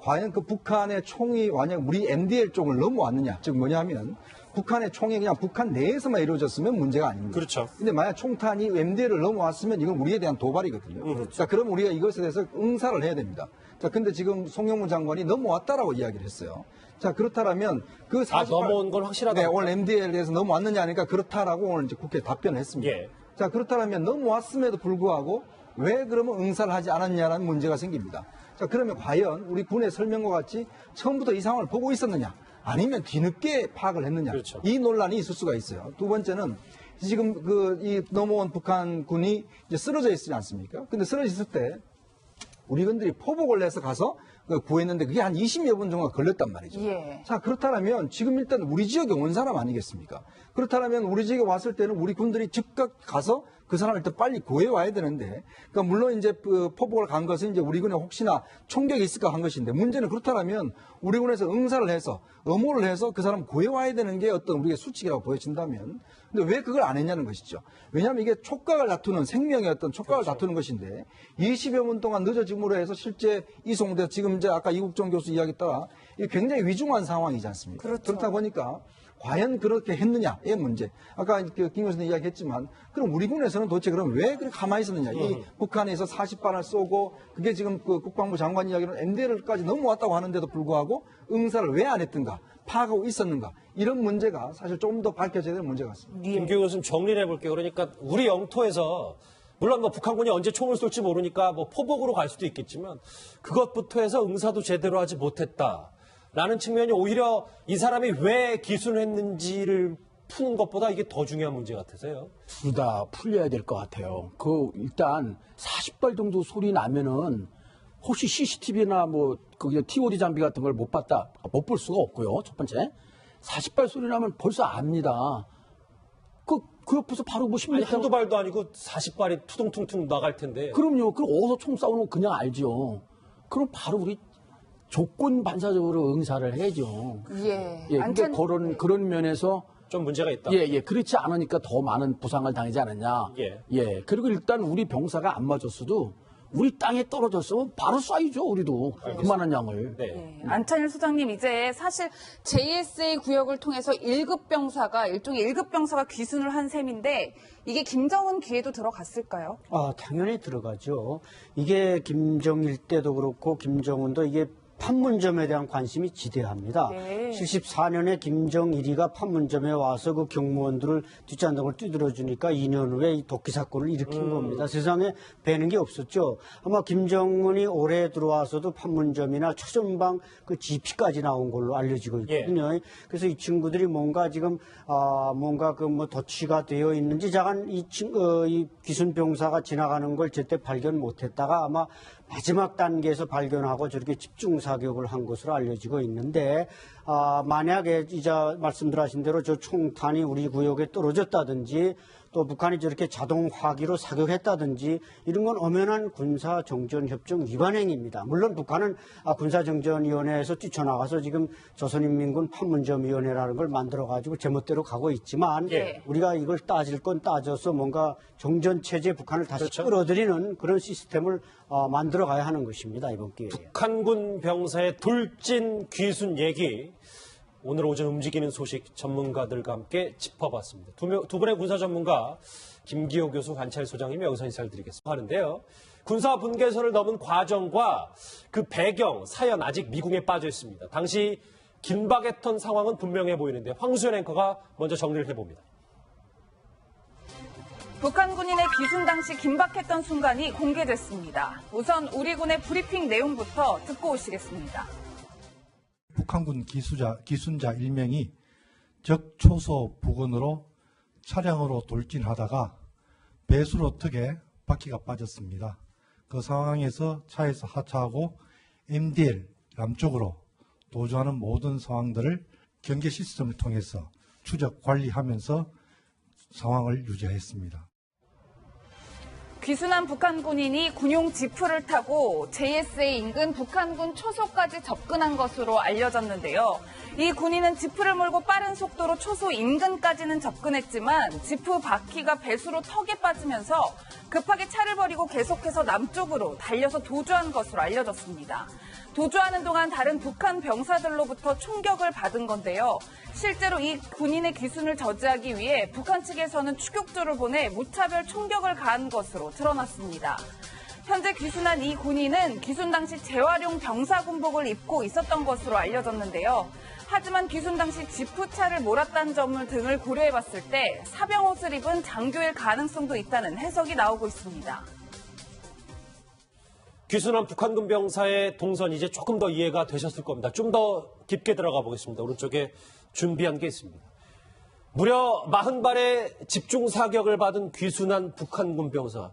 Speaker 2: 과연 그 북한의 총이 만약 우리 MDL 쪽을 넘어왔느냐, 즉 뭐냐면 북한의 총이 그냥 북한 내에서만 이루어졌으면 문제가 아닙니다.
Speaker 1: 그렇죠.
Speaker 2: 근데 만약 총탄이 MDL을 넘어왔으면 이건 우리에 대한 도발이거든요. 자, 그럼 우리가 이것에 대해서 응사를 해야 됩니다. 자, 근데 지금 송영무 장관이 넘어왔다라고 이야기를 했어요. 자, 그렇다면 그 48...
Speaker 1: 넘어온 건 확실하다.
Speaker 2: 네, 오늘 MDL에 대해서 넘어왔느냐 하니까 그렇다라고 오늘 이제 국회에 답변을 했습니다.
Speaker 1: 예.
Speaker 2: 자, 그렇다면 넘어왔음에도 불구하고 왜 그러면 응사를 하지 않았냐라는 문제가 생깁니다. 자, 그러면 과연 우리 군의 설명과 같이 처음부터 이 상황을 보고 있었느냐? 아니면 뒤늦게 파악을 했느냐?
Speaker 1: 그렇죠.
Speaker 2: 이 논란이 있을 수가 있어요. 두 번째는 지금 이 넘어온 북한군이 이제 쓰러져 있지 않습니까? 근데 쓰러져 있을 때 우리 군들이 포복을 내서 가서 구했는데 그게 한 20여 분 정도 걸렸단 말이죠.
Speaker 4: 예.
Speaker 2: 자, 그렇다면 지금 일단 우리 지역에 온 사람 아니겠습니까? 그렇다면 우리 지역에 왔을 때는 우리 군들이 즉각 가서 그 사람을 일단 빨리 구해 와야 되는데, 그러니까 물론 이제 그 포복을 간 것은 이제 우리 군에 혹시나 총격이 있을까 한 것인데, 문제는 그렇다면 우리 군에서 응사를 해서 엄호를 해서 그 사람 구해 와야 되는 게 어떤 우리의 수칙이라고 보여진다면, 근데 왜 그걸 안 했냐는 것이죠. 왜냐하면 이게 촉각을 다투는 생명의 어떤 촉각을 다투는 것인데 20여 분 동안 늦어짐으로 해서 실제 이송돼 지금 이제 아까 이국종 교수 이야기 따라 이게 굉장히 위중한 상황이지 않습니까?
Speaker 4: 그렇죠.
Speaker 2: 그렇다 보니까 과연 그렇게 했느냐의 문제. 아까 김 교수님 이야기했지만 그럼 우리 군에서는 도대체 그럼 왜 그렇게 가만히 있었느냐. 이 북한에서 40발을 쏘고 그게 지금 그 국방부 장관 이야기로는 MDL까지 넘어왔다고 하는데도 불구하고 응사를 왜 안 했던가. 파악하고 있었는가. 이런 문제가 사실 좀 더 밝혀져야 될 문제 같습니다.
Speaker 1: 김규 교수님 정리를 해볼게요. 그러니까 우리 영토에서 물론 뭐 북한군이 언제 총을 쏠지 모르니까 뭐 포복으로 갈 수도 있겠지만 그것부터 해서 응사도 제대로 하지 못했다라는 측면이 오히려 이 사람이 왜 기순을 했는지를 푸는 것보다 이게 더 중요한 문제 같아서요.
Speaker 5: 둘 다 풀려야 될 것 같아요. 일단 40발 정도 소리 나면은 혹시 CCTV나 뭐 거기 TOD 장비 같은 걸 못 볼 수가 없고요. 첫 번째 40발 소리 나면 벌써 압니다. 그 옆에서 바로 뭐 10m
Speaker 1: 한두 발도 아니고 40발이 투둥퉁퉁 나갈 텐데.
Speaker 5: 그럼요. 그럼 어디서 총 싸우는 거 그냥 알죠. 그럼 바로 우리 조건 반사적으로 응사를 해야죠.
Speaker 4: 예.
Speaker 5: 그러니까 그런 면에서
Speaker 1: 좀 문제가 있다.
Speaker 5: 그렇지 않으니까 더 많은 부상을 당하지 않았냐. 그리고 일단 우리 병사가 안 맞았어도 우리 땅에 떨어졌으면 바로 쏴야죠, 우리도. 그만한 양을.
Speaker 4: 안찬일 소장님, 이제 사실 JSA 구역을 통해서 1급 병사가, 일종의 1급 병사가 귀순을 한 셈인데, 이게 김정은 귀에도 들어갔을까요?
Speaker 6: 당연히 들어가죠. 이게 김정일 때도 그렇고, 김정은도 이게 판문점에 대한 관심이 지대합니다. 74년에 김정일이가 판문점에 와서 그 경무원들을 뒷잔등을 두드려주니까 2년 후에 이 독기 사건을 일으킨 겁니다. 세상에 배는 게 없었죠. 아마 김정은이 올해 들어와서도 판문점이나 초전방 그 GP까지 나온 걸로 알려지고 있거든요. 그래서 이 친구들이 뭔가 지금 뭔가 그 뭐 도취가 되어 있는지 자간 이 귀순병사가 지나가는 걸 제때 발견 못했다가 아마 마지막 단계에서 발견하고 저렇게 집중 사격을 한 것으로 알려지고 있는데, 만약에 이자 말씀들하신 대로 저 총탄이 우리 구역에 떨어졌다든지 또 북한이 저렇게 자동 화기로 사격했다든지 이런 건 엄연한 군사정전협정 위반 행위입니다. 물론 북한은 군사정전위원회에서 뛰쳐나가서 지금 조선인민군 판문점위원회라는 걸 만들어가지고 제멋대로 가고 있지만 우리가 이걸 따질 건 따져서 뭔가 정전체제 북한을 다시 끌어들이는 그런 시스템을 만들어가야 하는 것입니다. 이번 기회에.
Speaker 1: 북한군 병사의 돌진 귀순 얘기. 오늘 오전 움직이는 소식 전문가들과 함께 짚어봤습니다. 두 분의 군사 전문가 김기호 교수, 관찰 소장님이 여기서 인사를 드리겠습니다. 하는데요. 군사 분계선을 넘은 과정과 그 배경, 사연 아직 미궁에 빠져 있습니다. 당시 긴박했던 상황은 분명해 보이는데 황수연 앵커가 먼저 정리를 해봅니다.
Speaker 4: 북한 군인의 귀순 당시 긴박했던 순간이 공개됐습니다. 우선 우리 군의 브리핑 내용부터 듣고 오시겠습니다.
Speaker 8: 북한군 기순자 1명이 적초소 부근으로 차량으로 돌진하다가 배수로 턱에 바퀴가 빠졌습니다. 그 상황에서 차에서 하차하고 MDL 남쪽으로 도주하는 모든 상황들을 경계 시스템을 통해서 추적 관리하면서 상황을 유지했습니다.
Speaker 4: 귀순한 북한 군인이 군용 지프를 타고 JSA 인근 북한군 초소까지 접근한 것으로 알려졌는데요. 이 군인은 지프를 몰고 빠른 속도로 초소 인근까지는 접근했지만 지프 바퀴가 배수로 턱에 빠지면서 급하게 차를 버리고 계속해서 남쪽으로 달려서 도주한 것으로 알려졌습니다. 도주하는 동안 다른 북한 병사들로부터 총격을 받은 건데요. 실제로 이 군인의 귀순을 저지하기 위해 북한 측에서는 추격조를 보내 무차별 총격을 가한 것으로 드러났습니다. 현재 귀순한 이 군인은 귀순 당시 재활용 병사군복을 입고 있었던 것으로 알려졌는데요. 하지만 귀순 당시 지프차를 몰았다는 점 등을 고려해봤을 때 사병옷을 입은 장교일 가능성도 있다는 해석이 나오고 있습니다.
Speaker 1: 귀순한 북한군 병사의 동선 이제 조금 더 이해가 되셨을 겁니다. 좀 더 깊게 들어가 보겠습니다. 오른쪽에 준비한 게 있습니다. 무려 40발의 집중 사격을 받은 귀순한 북한군 병사.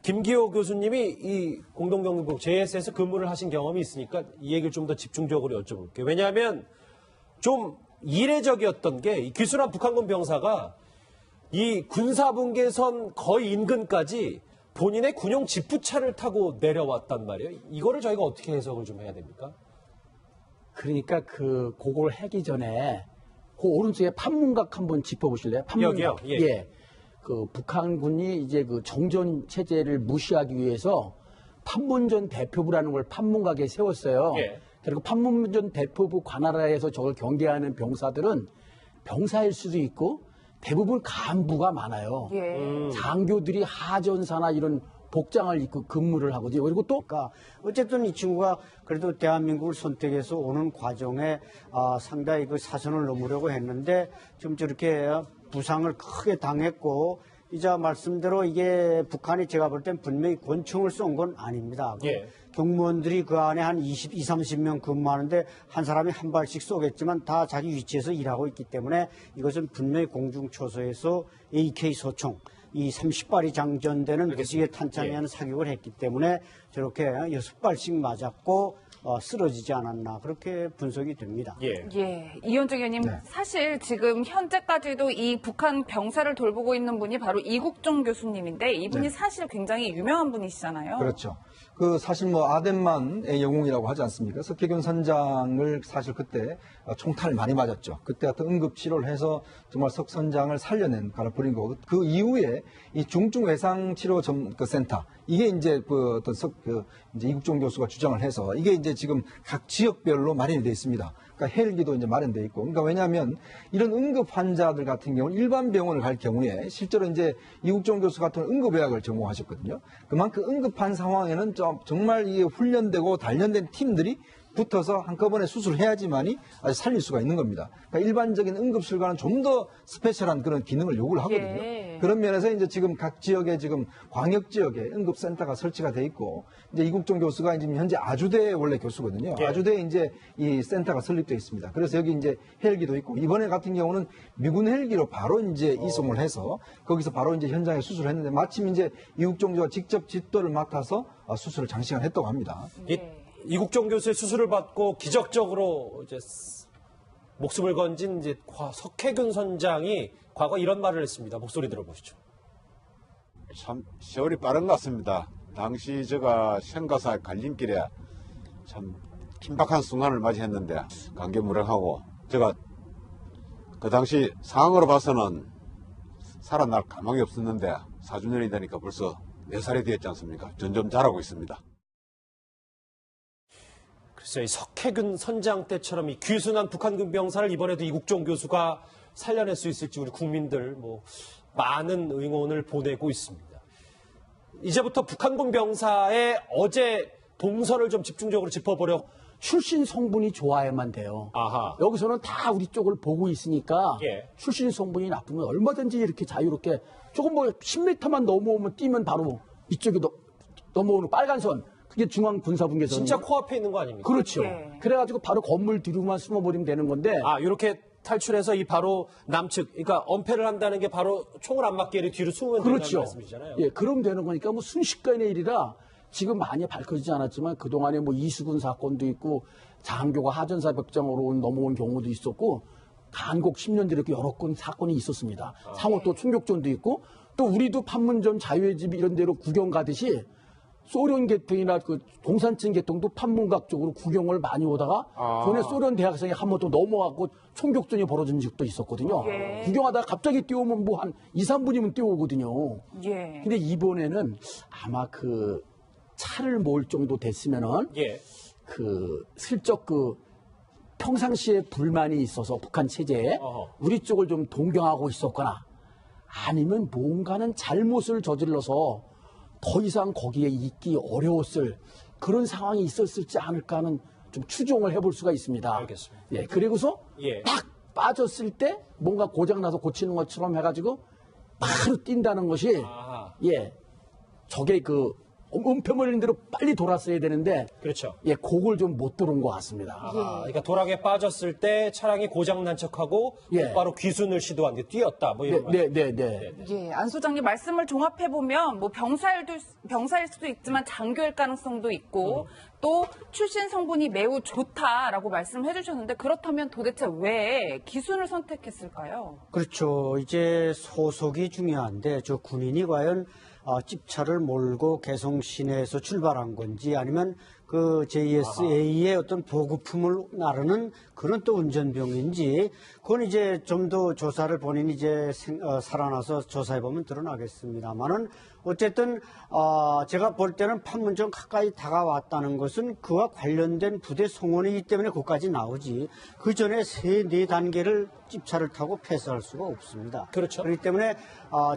Speaker 1: 김기호 교수님이 이 공동경비부 JS에서 근무를 하신 경험이 있으니까 이 얘기를 좀 더 집중적으로 여쭤볼게요. 왜냐하면 좀 이례적이었던 게 이 귀순한 북한군 병사가 이 군사분계선 거의 인근까지 본인의 군용 지프차를 타고 내려왔단 말이에요. 이거를 저희가 어떻게 해석을 좀 해야 됩니까?
Speaker 5: 그러니까 그걸 하기 전에 그 오른쪽에 판문각 한번 짚어보실래요? 판문각.
Speaker 1: 여기요? 예.
Speaker 5: 그 북한군이 이제 그 정전 체제를 무시하기 위해서 판문점 대표부라는 걸 판문각에 세웠어요.
Speaker 1: 예.
Speaker 5: 그리고 판문점 대표부 관할하에서 저걸 경계하는 병사들은 병사일 수도 있고 대부분 간부가 많아요.
Speaker 4: 예.
Speaker 5: 장교들이 하전사나 이런 복장을 입고 근무를 하거든요. 그리고 또
Speaker 6: 그러니까 어쨌든 이 친구가 그래도 대한민국을 선택해서 오는 과정에 상당히 그 사선을 넘으려고 했는데 좀 저렇게 부상을 크게 당했고 이제 말씀대로 이게 북한이 제가 볼 땐 분명히 권총을 쏜 건 아닙니다.
Speaker 1: 예.
Speaker 6: 경무원들이 그 안에 한 20, 30명 근무하는데 한 사람이 한 발씩 쏘겠지만 다 자기 위치에서 일하고 있기 때문에 이것은 분명히 공중초소에서 AK 소총 이 30발이 장전되는 무지개 탄창에 하는 사격을 했기 때문에 저렇게 6발씩 맞았고 쓰러지지 않았나 그렇게 분석이 됩니다.
Speaker 4: 예, 이현정 의원님 사실 지금 현재까지도 이 북한 병사를 돌보고 있는 분이 바로 이국종 교수님인데 이분이 사실 굉장히 유명한 분이시잖아요.
Speaker 2: 그렇죠. 그 사실 뭐 아덴만의 영웅이라고 하지 않습니까? 석혜균 선장을 사실 그때 총탄을 많이 맞았죠. 그때 같은 응급 치료를 해서 정말 석 선장을 살려낸 가를 부린 거고 그 이후에 이 중증 외상 치료 센터 이게 이제 이제 이국종 교수가 주장을 해서 이게 이제 지금 각 지역별로 마련이 되어 있습니다. 그러니까 헬기도 이제 마련되어 있고. 그러니까 왜냐하면 이런 응급 환자들 같은 경우는 일반 병원을 갈 경우에 실제로 이제 이국종 교수 같은 응급의학을 전공하셨거든요. 그만큼 응급한 상황에는 정말 이게 훈련되고 단련된 팀들이 붙어서 한꺼번에 수술해야지만이 살릴 수가 있는 겁니다. 그러니까 일반적인 응급실과는 좀 더 스페셜한 그런 기능을 요구를 하거든요.
Speaker 4: 예.
Speaker 2: 그런 면에서 이제 지금 각 지역에 지금 광역 지역에 응급센터가 설치가 돼 있고 이제 이국종 교수가 지금 현재 아주대 원래 교수거든요.
Speaker 1: 예.
Speaker 2: 아주대에 이제 이 센터가 설립돼 있습니다. 그래서 여기 이제 헬기도 있고 이번에 같은 경우는 미군 헬기로 바로 이제 이송을 해서 거기서 바로 이제 현장에 수술을 했는데 마침 이제 이국종 교수가 직접 집도를 맡아서 수술을 장시간 했다고 합니다.
Speaker 1: 이국종 교수의 수술을 받고 기적적으로 이제 목숨을 건진 이제 석혜균 선장이 과거 이런 말을 했습니다. 목소리 들어보시죠.
Speaker 7: 참 세월이 빠른 것 같습니다. 당시 제가 생가사 갈림길에 참 긴박한 순간을 맞이했는데 감개무량하고 제가 그 당시 상황으로 봐서는 살아날 가망이 없었는데 4주년이 되니까 벌써 4살이 되었지 않습니까? 점점 자라고 있습니다.
Speaker 1: 글쎄요, 이 석혜균 선장 때처럼 이 귀순한 북한군 병사를 이번에도 이국종 교수가 살려낼 수 있을지 우리 국민들 많은 응원을 보내고 있습니다. 이제부터 북한군 병사의 어제 동선을 좀 집중적으로 짚어보려.
Speaker 5: 출신 성분이 좋아야만 돼요.
Speaker 1: 아하.
Speaker 5: 여기서는 다 우리 쪽을 보고 있으니까
Speaker 1: 예.
Speaker 5: 출신 성분이 나쁘면 얼마든지 이렇게 자유롭게 조금 10m만 넘어오면 뛰면 바로 이쪽에 넘어오는 빨간 선. 그게 중앙군사분계선.
Speaker 1: 진짜 코앞에 있는 거 아닙니까?
Speaker 5: 그렇죠.
Speaker 4: 예.
Speaker 5: 그래가지고 바로 건물 뒤로만 숨어버리면 되는 건데.
Speaker 1: 이렇게 탈출해서 이 바로 남측, 그러니까 엄폐를 한다는 게 바로 총을 안 맞게 뒤로 숨으면 된다는
Speaker 5: 그렇죠.
Speaker 1: 말씀이잖아요.
Speaker 5: 예, 그럼 되는 거니까 순식간의 일이라 지금 많이 밝혀지지 않았지만 그동안에 이수근 사건도 있고 장교가 하전사 벽장으로 넘어온 경우도 있었고 간곡 10년 뒤에 여러 건 사건이 있었습니다. 상호 또 충격전도 있고 또 우리도 판문점 자유의 집 이런 데로 구경 가듯이 소련 계통이나 그 동산층 계통도 판문각 쪽으로 구경을 많이 오다가 전에 소련 대학생이 한 번 또 넘어가고 총격전이 벌어진 적도 있었거든요.
Speaker 4: 예.
Speaker 5: 구경하다가 갑자기 뛰어오면 한 2, 3분이면 뛰어오거든요.
Speaker 4: 예.
Speaker 5: 근데 이번에는 아마 그 차를 몰 정도 됐으면은
Speaker 1: 예.
Speaker 5: 슬쩍 평상시에 불만이 있어서 북한 체제에
Speaker 1: 어허.
Speaker 5: 우리 쪽을 좀 동경하고 있었거나 아니면 뭔가는 잘못을 저질러서 더 이상 거기에 있기 어려웠을 그런 상황이 있었을지 않을까 하는 좀 추정을 해볼 수가 있습니다.
Speaker 1: 알겠습니다.
Speaker 5: 예, 그리고서
Speaker 1: 예.
Speaker 5: 딱 빠졌을 때 뭔가 고장나서 고치는 것처럼 해가지고 바로 뛴다는 것이
Speaker 1: 아하.
Speaker 5: 예, 적의 은폐물 있는 대로 빨리 돌았어야 되는데
Speaker 1: 그렇죠.
Speaker 5: 예, 그걸 좀 못 들은 것 같습니다.
Speaker 1: 그러니까 도락에 빠졌을 때 차량이 고장난 척하고
Speaker 5: 예.
Speaker 1: 곧바로 귀순을 시도한 게 뛰었다. 뭐 이런
Speaker 5: 네, 네, 네.
Speaker 4: 예, 안 소장님 말씀을 종합해 보면 뭐 병사일 수도 있지만 장교일 가능성도 있고 또 출신 성분이 매우 좋다라고 말씀해 주셨는데 그렇다면 도대체 왜 기순을 선택했을까요?
Speaker 6: 그렇죠. 이제 소속이 중요한데 저 군인이 과연 찝차를 몰고 개성 시내에서 출발한 건지 아니면 그 JSA의 어떤 보급품을 나르는 그런 또 운전병인지 그건 이제 좀 더 조사를 본인이 이제 살아나서 조사해 보면 드러나겠습니다만은 어쨌든 제가 볼 때는 판문점 가까이 다가왔다는 것은 그와 관련된 부대 송원이기 때문에 거기까지 나오지 그 전에 3-4단계를 찝차를 타고 패스할 수가 없습니다.
Speaker 1: 그렇죠.
Speaker 6: 그렇기 때문에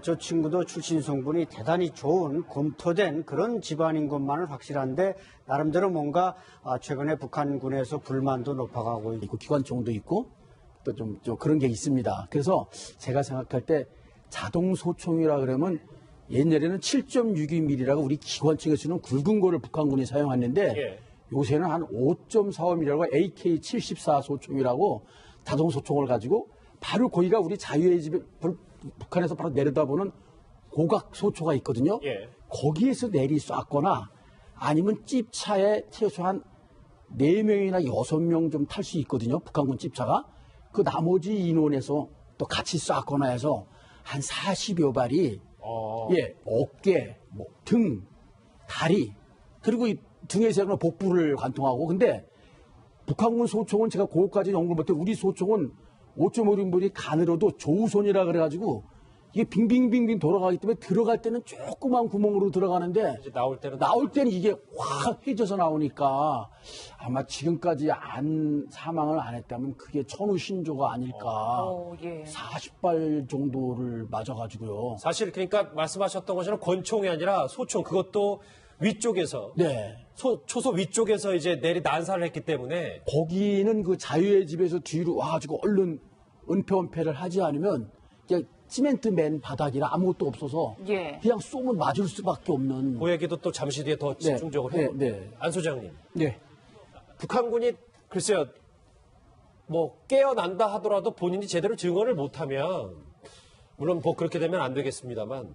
Speaker 6: 저 친구도 출신 성분이 대단히 좋은 검토된 그런 집안인 것만은 확실한데 나름대로 뭔가 최근에 북한군에서 불만도 높아가고
Speaker 5: 있고 기관총도 있고 또 좀 그런 게 있습니다. 그래서 제가 생각할 때 자동 소총이라 그러면 옛날에는 7.62mm라고 우리 기관총에서는 굵은 거를 북한군이 사용했는데
Speaker 1: 예.
Speaker 5: 요새는 한 5.45mm라고 AK-74 소총이라고 자동 소총을 가지고 바로 거기가 우리 자유의 집에 북한에서 바로 내려다보는 고각 소초가 있거든요.
Speaker 1: 예.
Speaker 5: 거기에서 내리 쐈거나 아니면 찝차에 최소한 4명이나 6명 좀 탈 수 있거든요. 북한군 찝차가. 그 나머지 인원에서 또 같이 쐈거나 해서 한 40여 발이 예, 어깨, 뭐, 등, 다리, 그리고 이 등에서는 복부를 관통하고 근데 북한군 소총은 제가 그것까지 연구를 못해 우리 소총은 5.5mm 간으로도 조우손이라 그래가지고 이게 빙빙빙빙 돌아가기 때문에 들어갈 때는 조그만 구멍으로 들어가는데
Speaker 1: 이제 나올 때는
Speaker 5: 이게 확 휘져서 나오니까 아마 지금까지 사망을 안 했다면 그게 천우 신조가 아닐까.
Speaker 4: 예.
Speaker 5: 40발 정도를 맞아가지고요.
Speaker 1: 사실 그러니까 말씀하셨던 것처럼 권총이 아니라 소총 그것도 위쪽에서
Speaker 5: 네.
Speaker 1: 초소 위쪽에서 이제 난사를 했기 때문에
Speaker 5: 거기는 그 자유의 집에서 뒤로 와가지고 얼른 은폐를 하지 않으면 이제 시멘트 맨 바닥이라 아무것도 없어서
Speaker 4: 예.
Speaker 5: 그냥 쏘면 맞을 수밖에 없는.
Speaker 1: 그 얘기도 또 잠시 뒤에 더 집중적으로 해볼게요. 안 소장님.
Speaker 5: 네.
Speaker 1: 북한군이 글쎄요 뭐 깨어난다 하더라도 본인이 제대로 증언을 못하면 물론 뭐 그렇게 되면 안 되겠습니다만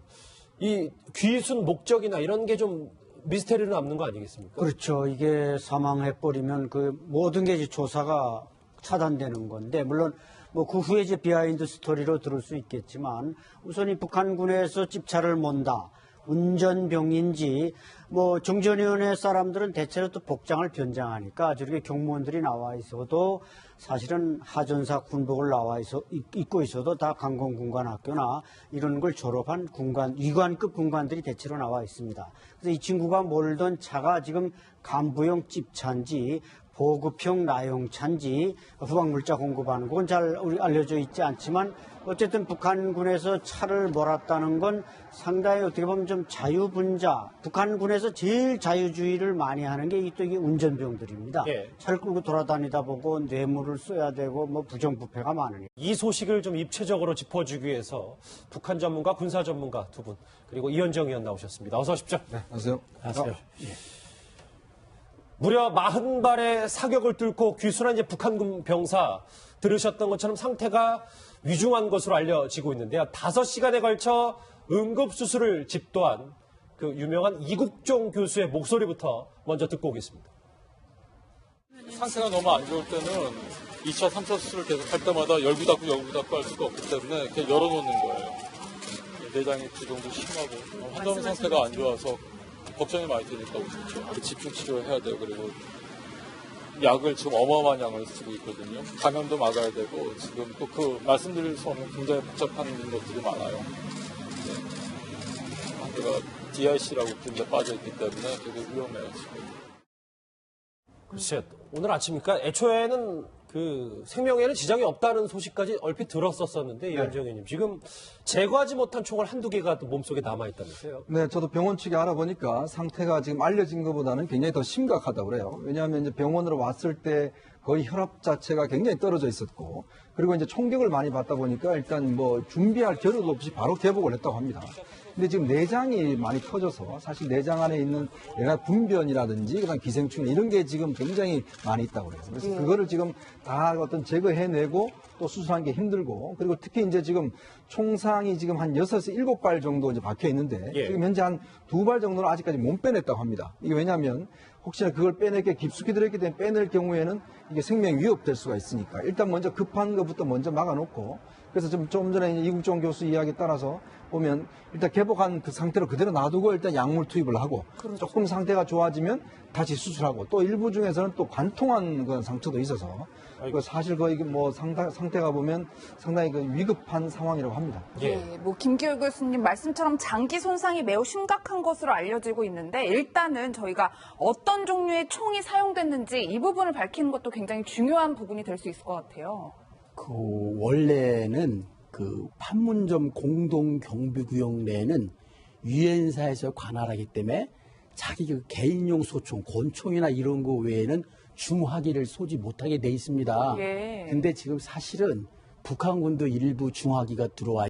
Speaker 1: 이 귀순 목적이나 이런 게 좀 미스테리로 남는 거 아니겠습니까?
Speaker 6: 그렇죠. 이게 사망해버리면 그 모든 게 이제 조사가 차단되는 건데, 물론 뭐 그 후에 이제 비하인드 스토리로 들을 수 있겠지만, 우선 이 북한군에서 찝차를 몬다. 운전병인지, 뭐 정전위원회 사람들은 대체로 또 복장을 변장하니까 저렇게 경무원들이 나와 있어도 사실은 하전사 군복을 입고 있어도 다 강공군관학교나 이런 걸 졸업한 위관급 군관들이 대체로 나와 있습니다. 그래서 이 친구가 몰던 차가 지금 간부용 찝차인지 보급형 나용차인지 후방물자 공급하는 건 잘 알려져 있지 않지만 어쨌든 북한군에서 차를 몰았다는 건 상당히 어떻게 보면 좀 자유분자, 북한군에서 제일 자유주의를 많이 하는 게 또 이게 운전병들입니다.
Speaker 1: 예.
Speaker 6: 차를 끌고 돌아다니다 보고 뇌물을 써야 되고 뭐 부정부패가 많으니까.
Speaker 1: 이 소식을 좀 입체적으로 짚어주기 위해서 북한 전문가, 군사 전문가 두 분, 그리고 이현정 의원 나오셨습니다. 어서 오십시오.
Speaker 2: 네, 안녕하세요.
Speaker 5: 안녕하세요.
Speaker 1: 무려 40발의 사격을 뚫고 귀순한 이제 북한군 병사 들으셨던 것처럼 상태가 위중한 것으로 알려지고 있는데요. 5시간에 걸쳐 응급수술을 집도한 그 유명한 이국종 교수의 목소리부터 먼저 듣고 오겠습니다.
Speaker 3: 상태가 너무 안 좋을 때는 2차, 3차 수술을 계속 할 때마다 열구 닫고 할 수가 없기 때문에 그냥 열어놓는 거예요. 내장의 기동도 심하고 환자분 상태가 안 좋아서 걱정이 많이 되니까 그렇죠. 집중 치료해야 돼요. 그리고 약을 지금 어마어마한 양을 쓰고 있거든요. 감염도 막아야 되고 지금 또 그 말씀드릴 수 없는 굉장히 복잡한 것들이 많아요. 제가 DIC라고 굉장히 빠져있기 때문에 되게 위험해요 지금.
Speaker 1: 글쎄, 오늘 아침이니까 애초에는 그 생명에는 지장이 없다는 소식까지 얼핏 들었었는데 이현정 의원님 지금 제거하지 못한 총알 한두 개가 또 몸속에 남아있다면서요?
Speaker 2: 네, 저도 병원 측에 알아보니까 상태가 지금 알려진 것보다는 굉장히 더 심각하다고 그래요. 왜냐하면 이제 병원으로 왔을 때 거의 혈압 자체가 굉장히 떨어져 있었고, 그리고 이제 총격을 많이 받다 보니까 일단 뭐 준비할 겨를도 없이 바로 개복을 했다고 합니다. 근데 지금 내장이 많이 터져서 사실 내장 안에 있는 내가 분변이라든지 그다음 기생충 이런 게 지금 굉장히 많이 있다고 그래요. 그래서 그거를 지금 다 어떤 제거해내고 또 수술하는 게 힘들고 그리고 특히 이제 지금 총상이 지금 한 6에서 7발 정도 이제 박혀 있는데 지금 현재 한 2발 정도는 아직까지 못 빼냈다고 합니다. 이게 왜냐하면 혹시나 그걸 빼내게 깊숙이 들어있기 때문에 빼낼 경우에는 이게 생명 위협될 수가 있으니까 일단 먼저 급한 것부터 먼저 막아놓고 그래서 좀 전에 이국종 교수 이야기에 따라서 보면 일단 개복한 그 상태로 그대로 놔두고 일단 약물 투입을 하고 조금 상태가 좋아지면 다시 수술하고 또 일부 중에서는 또 관통한 그런 상처도 있어서 사실 거의 뭐 상태가 보면 상당히 그 위급한 상황이라고 합니다.
Speaker 4: 뭐 김기호 교수님 말씀처럼 장기 손상이 매우 심각한 것으로 알려지고 있는데 일단은 저희가 어떤 종류의 총이 사용됐는지 이 부분을 밝히는 것도 굉장히 중요한 부분이 될 수 있을 것 같아요.
Speaker 5: 원래는 판문점 공동경비구역 내에는 유엔사에서 관할하기 때문에 자기 개인용 소총, 권총이나 이런 거 외에는 중화기를 쏘지 못하게 돼 있습니다. 근데 지금 사실은 북한군도 일부 중화기가 들어와